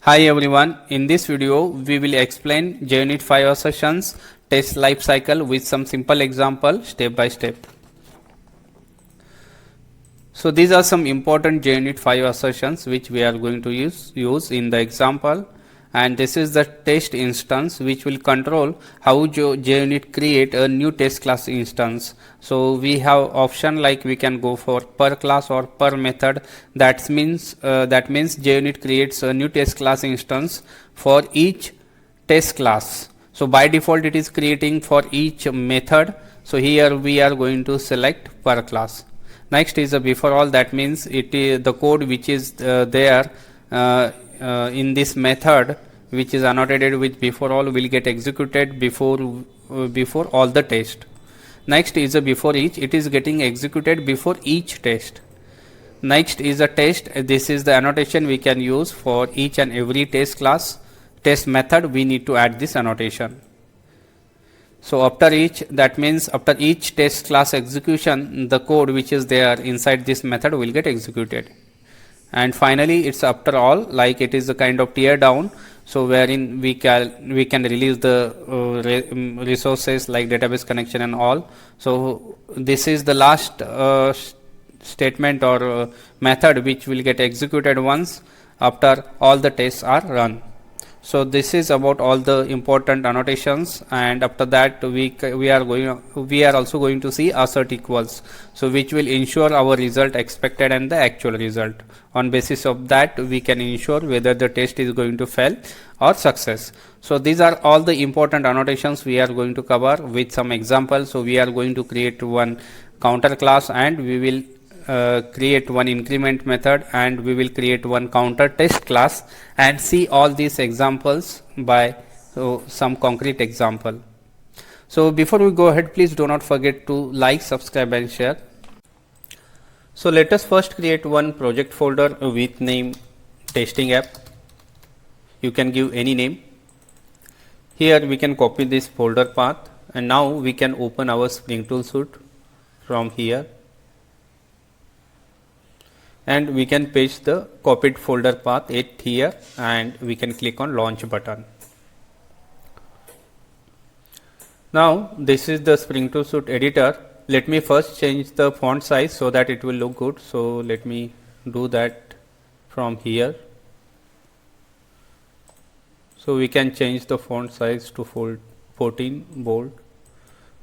Hi everyone, in this video we will explain JUnit 5 assertions test lifecycle with some simple example step by step. So these are some important JUnit 5 assertions which we are going to use in the example, and this is the test instance which will control how JUnit create a new test class instance. So we have option like we can go for per class or per method. That means JUnit creates a new test class instance for each test class. So by default it is creating for each method. So here we are going to select per class. Next is a before all, that means it is the code which is there in this method which is annotated with before all will get executed before all the test. Next is a before each, it is getting executed before each test. Next is a test, this is the annotation we can use for each and every test class. Test method we need to add this annotation. So after each, that means after each test class execution, the code which is there inside this method will get executed. And finally it's after all, like it is a kind of tear down, so wherein we can release the resources like database connection and all. So this is the last statement or method which will get executed once after all the tests are run. So this is about all the important annotations, and after that we are also going to see assert equals, so which will ensure our result expected and the actual result. On basis of that we can ensure whether the test is going to fail or success. So these are all the important annotations we are going to cover with some examples. So we are going to create one counter class, and we will create one increment method, and we will create one counter test class, and see all these examples by some concrete example. So before we go ahead, please do not forget to like, subscribe and share. So let us first create one project folder with name testing app. You can give any name. Here we can copy this folder path, and now we can open our Spring Tool suite from here, and we can paste the copied folder path here, and we can click on launch button. Now this is the Spring Tool suite editor. Let me first change the font size so that it will look good. So let me do that from here. So we can change the font size to 14 bold.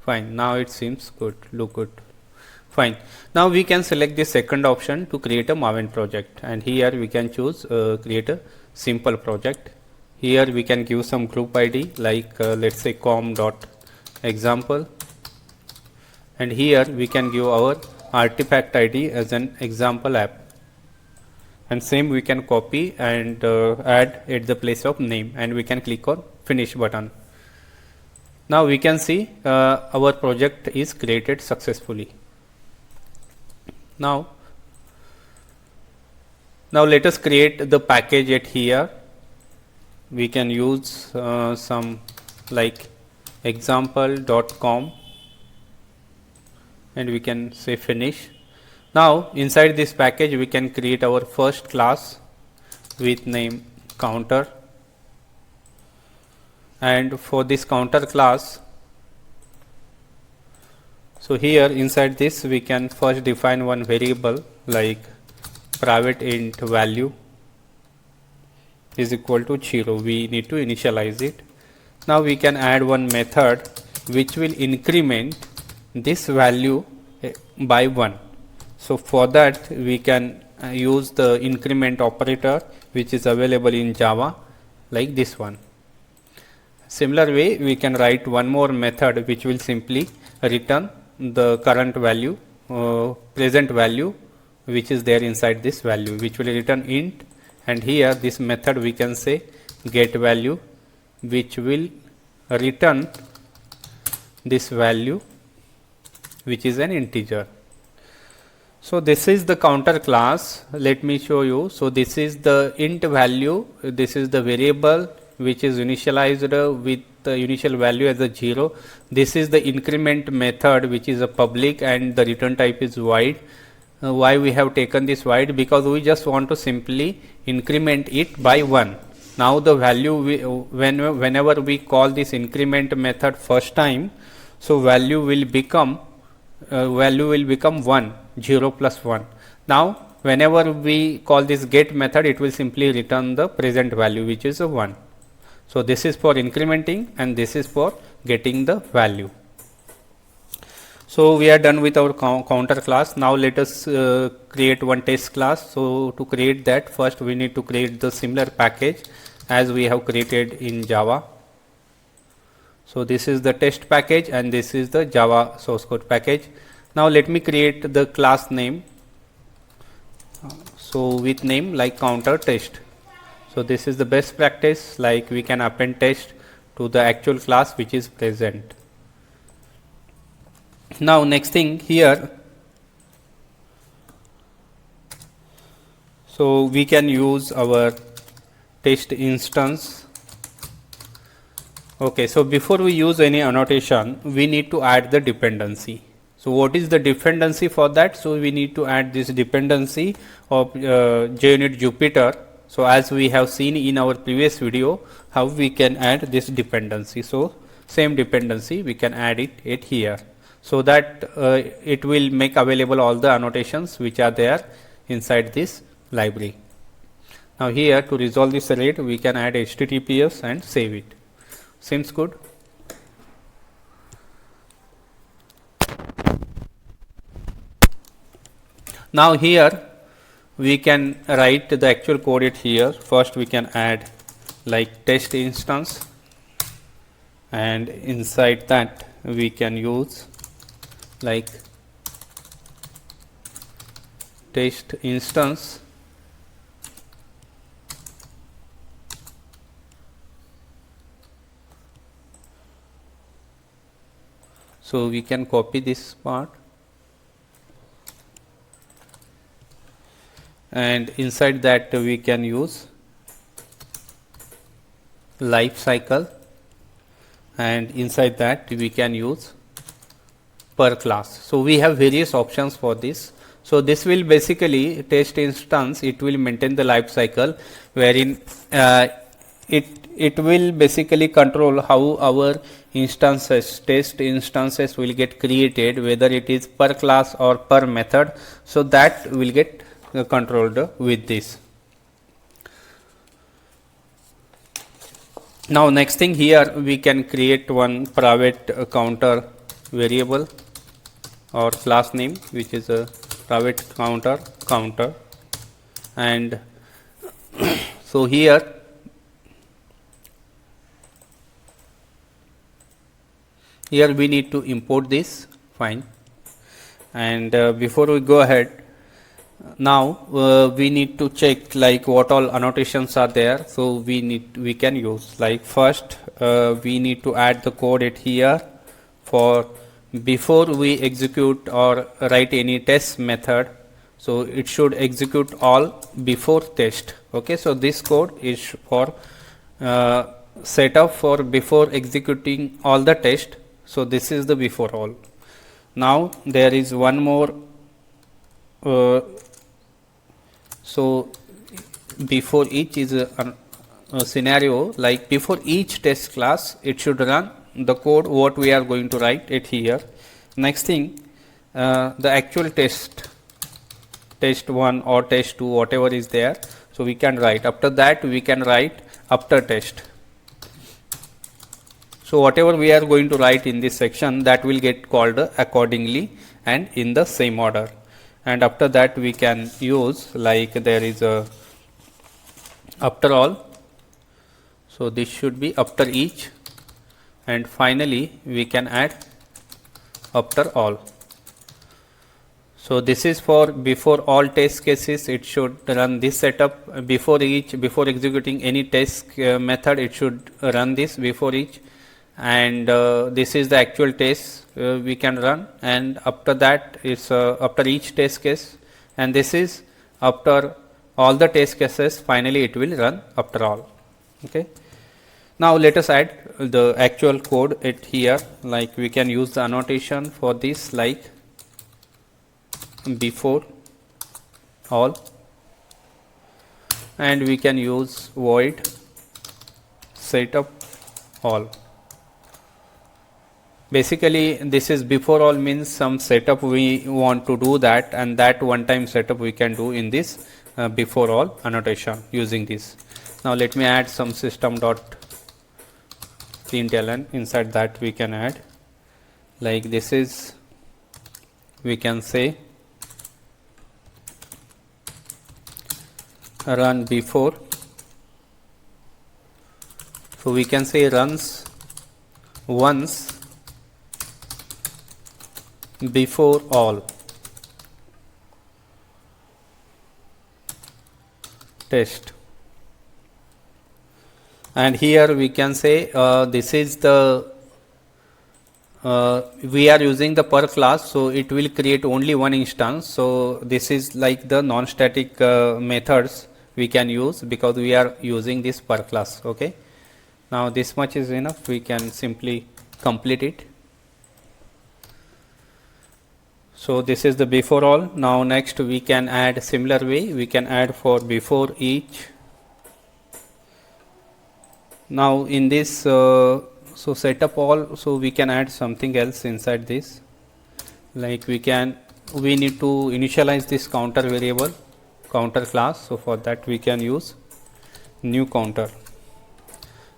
Fine, now it seems good, look good. Fine. Now we can select the second option to create a Maven project, and here we can choose create a simple project. Here we can give some group ID like let's say com.example, and here we can give our artifact ID as an example app, and same we can copy and add at the place of name, and we can click on finish button. Now we can see our project is created successfully. Now let us create the package at here. We can use some like example.com, and we can say finish. Now inside this package we can create our first class with name counter, and for this counter class, so here inside this we can first define one variable like private int value is equal to 0. We need to initialize it. Now we can add one method which will increment this value by 1. So for that we can use the increment operator which is available in Java, like this one. Similar way we can write one more method which will simply return the current value, present value which is there inside this value, which will return int, and here this method we can say get value which will return this value which is an integer. So this is the counter class. Let me show you. So this is the int value, this is the variable which is initialized with the initial value as a 0. This is the increment method which is a public, and the return type is void. Why we have taken this void? Because we just want to simply increment it by 1. Now the value whenever we call this increment method first time, so value will become 1, 0 plus 1. Now whenever we call this get method, it will simply return the present value, which is a 1. So this is for incrementing and this is for getting the value. So we are done with our counter class. Now let us create one test class. So to create that, first we need to create the similar package as we have created in Java. So this is the test package and this is the Java source code package. Now let me create the class name. So with name like counter test. So this is the best practice, like we can append test to the actual class which is present. Now next thing here, so we can use our test instance. Okay, so before we use any annotation, we need to add the dependency. So what is the dependency for that? So we need to add this dependency of JUnit Jupyter. So as we have seen in our previous video, how we can add this dependency. So same dependency we can add it here, so that it will make available all the annotations which are there inside this library. Now here to resolve this array, we can add HTTPS and save it. Seems good. Now here we can write the actual code it here. First we can add like test instance, and inside that we can use like test instance. So we can copy this part, and inside that we can use lifecycle, and inside that we can use per class. So we have various options for this. So this will basically test instance, it will maintain the life cycle, wherein it will basically control how our instances, test instances will get created, whether it is per class or per method. So that will get controlled with this. Now next thing here, we can create one private counter variable or class name, which is a private counter, and so here we need to import this. Fine. And before we go ahead, now we need to check like what all annotations are there. So we can use like first we need to add the code it here for before we execute or write any test method. So it should execute all before test. Okay, so this code is for setup for before executing all the test. So this is the before all. Now there is one more. So before each is a scenario, like before each test class, it should run the code what we are going to write it here. Next thing, the actual test 1 or test 2, whatever is there. So we can write. After that, we can write after test. So whatever we are going to write in this section, that will get called accordingly and in the same order. And after that we can use like there is a after all. So this should be after each, and finally we can add after all. So this is for before all test cases, it should run this setup. Before executing any test method, it should run this before each. And this is the actual test we can run, and after that is after each test case, and this is after all the test cases. Finally it will run after all. Okay. Now let us add the actual code it here. Like we can use the annotation for this like before all, and we can use void setup all. Basically this is before all means some setup we want to do that, and that one time setup we can do in this before all annotation using this. Now let me add some system dot println. Inside that we can add like this is, we can say run before. So we can say runs once before all test, and here we can say this is the we are using the per class, so it will create only one instance. So this is like the non-static methods we can use because we are using this per class. Okay, now this much is enough, we can simply complete it. So this is the before all. Now next we can add similar way, we can add for before each. Now in this so setup all, so we can add something else inside this, like we need to initialize this counter variable, counter class. So for that we can use new counter.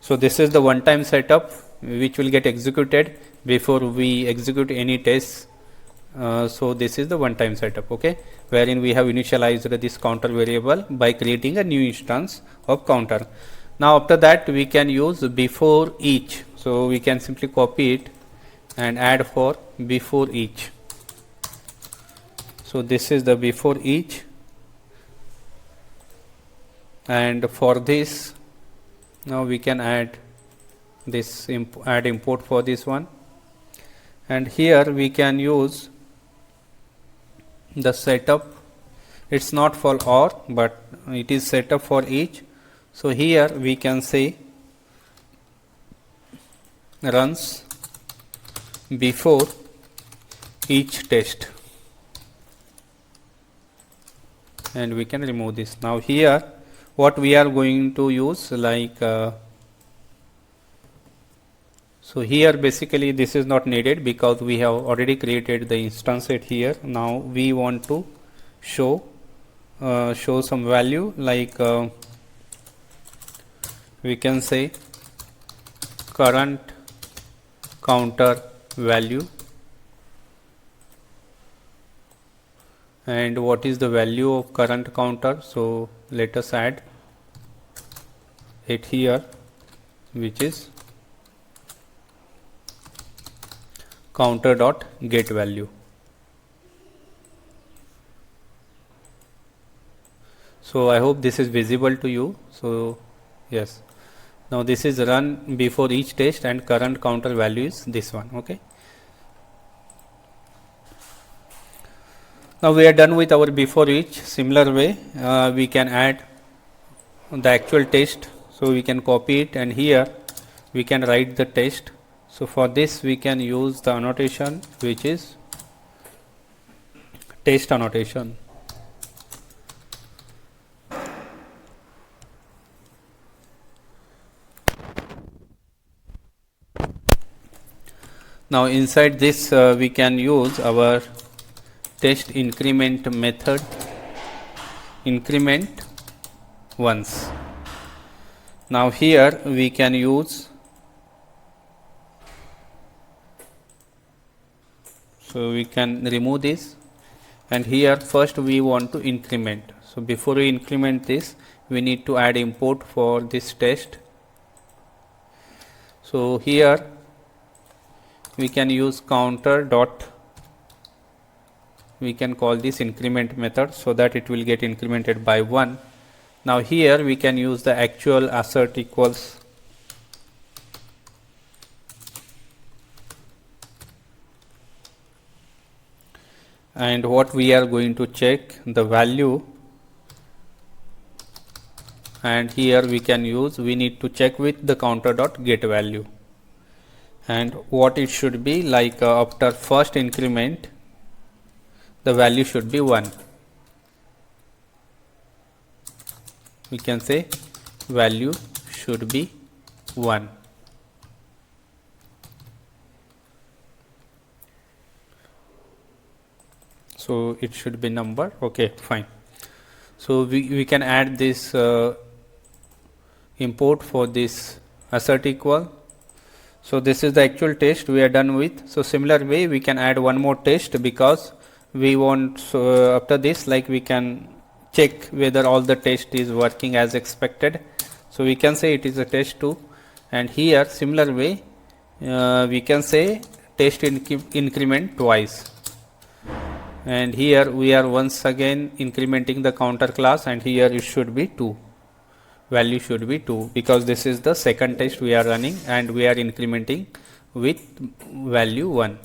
So this is the one time setup which will get executed before we execute any tests. So this is the one time setup, okay, wherein we have initialized this counter variable by creating a new instance of counter. Now after that we can use before each, so we can simply copy it and add for before each. So this is the before each, and for this now we can add this add import for this one, and here we can use the setup. It's not for or, but it is setup for each. So here we can say runs before each test, and we can remove this. Now here what we are going to use, like so here basically this is not needed because we have already created the instance set here. Now we want to show some value, like we can say current counter value, and what is the value of current counter. So let us add it here, which is counter dot get value. So I hope this is visible to you. So yes, now this is run before each test and current counter value is this one. Okay, now we are done with our before each. Similar way we can add the actual test, so we can copy it and here we can write the test. So for this we can use the annotation which is test annotation. Now inside this we can use our test increment method, increment once. Now here we can use, so we can remove this, and here first we want to increment. So before we increment this we need to add import for this test. So here we can use counter dot, we can call this increment method so that it will get incremented by 1. Now here we can use the actual assert equals and what we are going to check the value, and here we can use, we need to check with the counter dot get value, and what it should be, like after first increment the value should be 1. We can say value should be 1. So it should be number. Okay, fine. So we can add this import for this assert equal. So this is the actual test we are done with. So similar way we can add one more test, because we want, so after this, like, we can check whether all the test is working as expected. So we can say it is a test 2, and here similar way we can say test increment twice, and here we are once again incrementing the counter class, and here it should be 2, value should be 2, because this is the second test we are running and we are incrementing with value 1.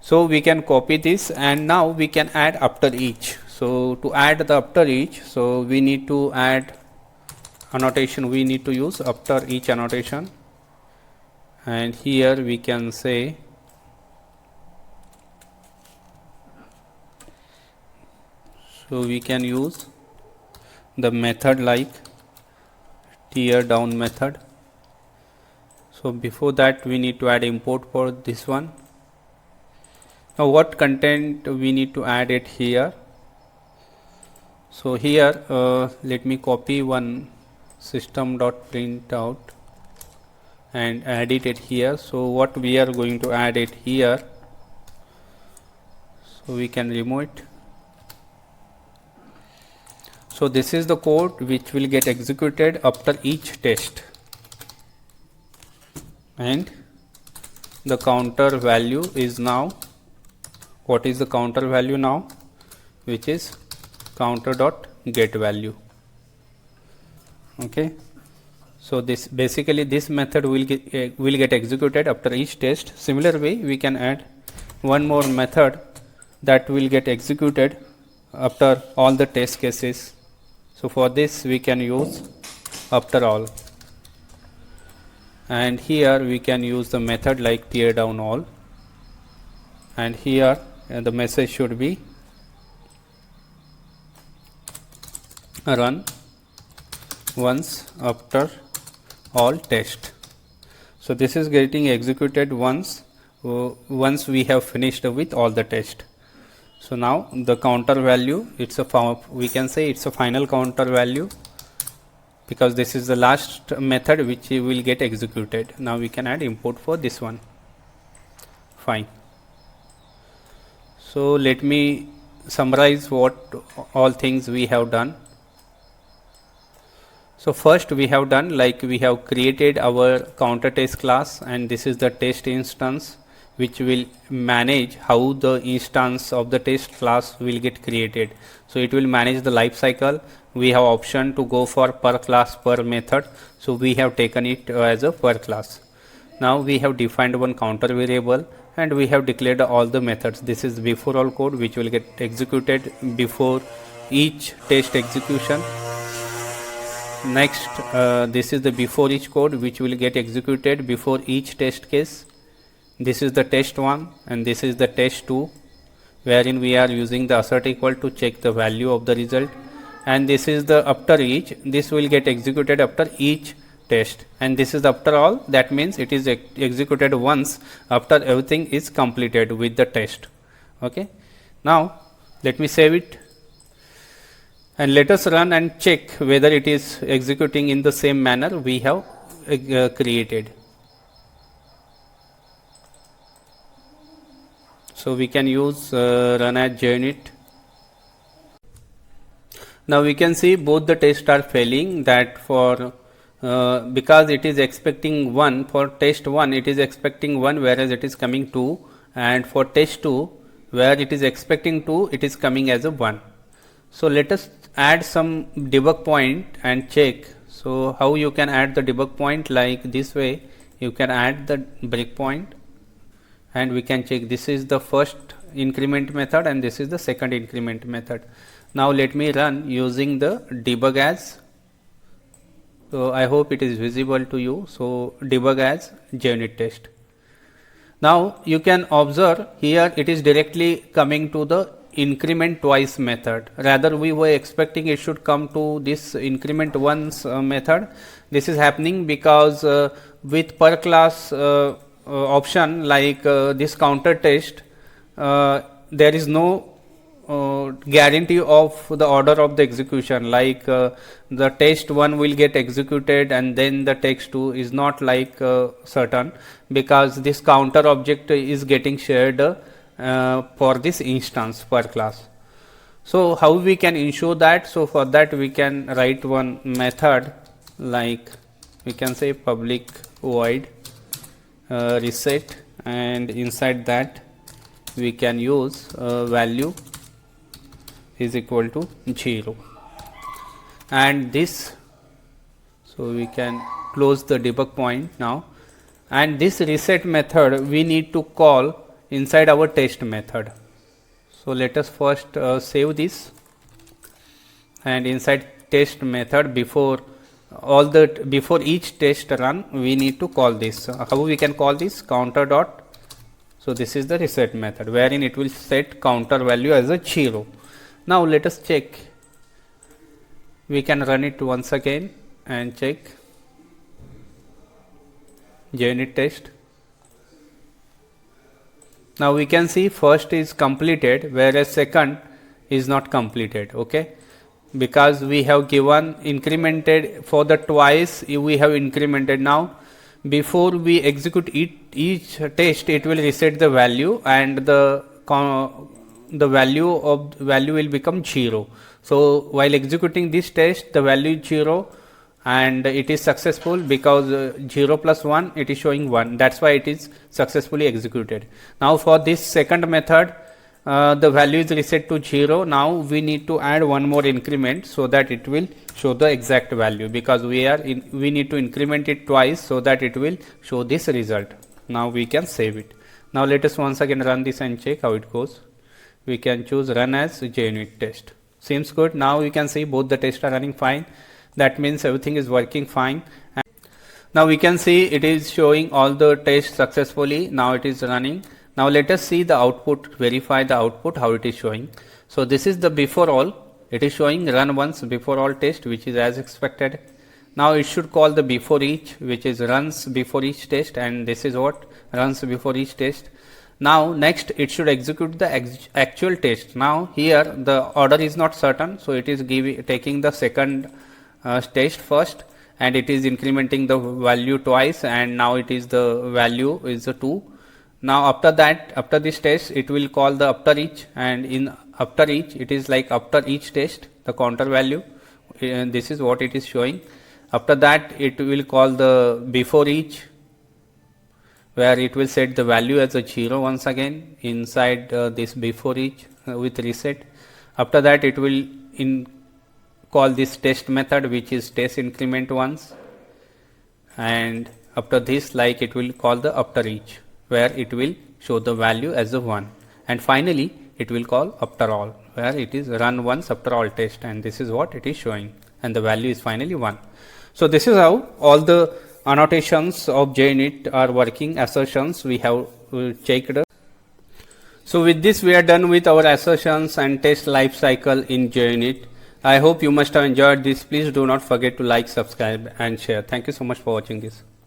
So we can copy this, and now we can add after each. So to add the after each, so we need to add annotation, we need to use after each annotation, and here we can say so we can use the method like tear down method. So before that we need to add import for this one. Now what content we need to add it here. So here let me copy one system.printout and add it here. So what we are going to add it here, so we can remove it. So this is the code which will get executed after each test, and the counter value is now, what is the counter value now, which is counter dot get value. Okay, so this basically this method will get executed after each test. Similar way we can add one more method that will get executed after all the test cases. So for this we can use after all, and here we can use the method like tear down all, and here the message should be run once after all test. So this is getting executed once we have finished with all the test. So now the counter value, it's a we can say it's a final counter value, because this is the last method which will get executed. Now we can add import for this one. Fine. So let me summarize what all things we have done. So first we have done, like, we have created our counter test class, and this is the test instance which will manage how the instance of the test class will get created. So it will manage the life cycle. We have option to go for per class per method, so we have taken it as a per class. Now we have defined one counter variable, and we have declared all the methods. This is before all code which will get executed before each test execution. Next this is the before each code which will get executed before each test case. This is the test 1 and this is the test 2, wherein we are using the assert equal to check the value of the result, and this is the after each, this will get executed after each test, and this is after all, that means it is executed once after everything is completed with the test. Okay. Now let me save it and let us run and check whether it is executing in the same manner we have created. So we can use run as JUnit. Now we can see both the tests are failing, that for because it is expecting 1, for test 1 it is expecting 1 whereas it is coming 2, and for test 2 where it is expecting 2 it is coming as a 1. So let us add some debug point and check. So how you can add the debug point? Like this way, you can add the breakpoint and we can check. This is the first increment method and this is the second increment method. Now let me run using the debug as. So I hope it is visible to you. So debug as JUnit test. Now you can observe here it is directly coming to the increment twice method. Rather, we were expecting it should come to this increment once method. This is happening because with per class option like this counter test, there is no guarantee of the order of the execution, like the test 1 will get executed and then the test 2 is not like certain, because this counter object is getting shared for this instance per class. So, how we can ensure that? So, for that we can write one method, like we can say public void reset, and inside that we can use value is equal to 0, and this, so we can close the debug point now, and this reset method we need to call inside our test method. So, let us first save this, and inside test method before each test run we need to call this. How we can call this? Counter dot, so this is the reset method wherein it will set counter value as a 0. Now, let us check, we can run it once again and check JUnit test. Now, we can see first is completed whereas second is not completed, okay, because we have given incremented for the twice we have incremented. Now, before we execute each test, it will reset the value and the value will become 0. So, while executing this test, the value is 0 and it is successful because 0 plus 1 it is showing 1, that is why it is successfully executed. Now, for this second method the value is reset to 0. Now, we need to add one more increment so that it will show the exact value, because we need to increment it twice so that it will show this result. Now, we can save it. Now, let us once again run this and check how it goes. We can choose run as JUnit test. Seems good. Now, you can see both the tests are running fine. That means everything is working fine. And now, we can see it is showing all the tests successfully. Now, it is running. Now, let us see the output, verify the output, how it is showing. So, this is the before all. It is showing run once before all test, which is as expected. Now, it should call the before each, which is runs before each test, and this is what runs before each test. Now, next it should execute the actual test. Now, here the order is not certain, so it is taking the second test first, and it is incrementing the value twice, and now it is the value is the 2. Now, after that, after this test, it will call the after each, and in after each it is like after each test the counter value, and this is what it is showing. After that, it will call the before each, where it will set the value as a 0 once again inside this before each with reset. After that, it will call this test method, which is test increment once, and after this, like it will call the after each, where it will show the value as a 1, and finally it will call after all, where it is run once after all test, and this is what it is showing, and the value is finally 1. So, this is how all the annotations of JUnit are working, assertions we have checked. So, with this we are done with our assertions and test life cycle in JUnit. I hope you must have enjoyed this. Please do not forget to like, subscribe and share. Thank you so much for watching this.